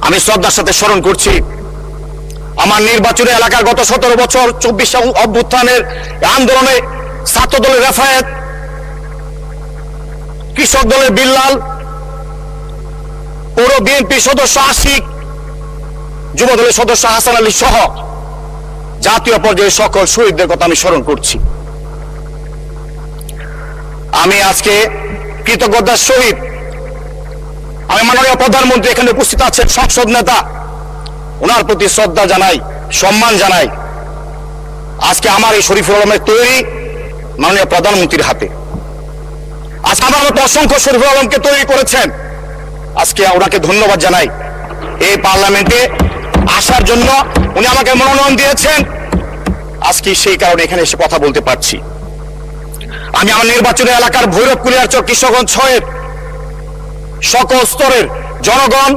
আমি শ্রদ্ধার সাথে স্মরণ করছি আমার নির্বাচনী এলাকার গত 17 বছর 24 অভ্যুত্থানের আন্দোলনে ছাত্র দলের রেফায়েত, কৃষক দলের বিল্লাল, পৌর বিএনপি সদস্য আশিক, যুব দলের সদস্য হাসান আলী সহ জাতীয় পর্যায়ে সকল শহীদদের কথা আমি স্মরণ করছি। আমি আজকে কৃতজ্ঞতার সহিত আমি মাননীয় প্রধানমন্ত্রী এখানে উপস্থিত আছেন, সংসদ নেতা, ওনার প্রতি শ্রদ্ধা জানাই, সম্মান জানাই। আজকে আমার এই শরীফুল আলমের তৈরি মাননীয় প্রধানমন্ত্রীর হাতে। আজকে আমার মতো অসংখ্য শরীফুল আলমকে তৈরি করেছেন, আজকে ওনাকে ধন্যবাদ জানাই। এই পার্লামেন্টে আসার জন্য উনি আমাকে মনোনয়ন দিয়েছেন, আজকে সেই কারণে এখানে এসে কথা বলতে পারছি। আমি আমার নির্বাচনী এলাকার ভৈরব কুলিয়ারচর কৃষকগঞ্জ 6 সকল স্তরের জনগণ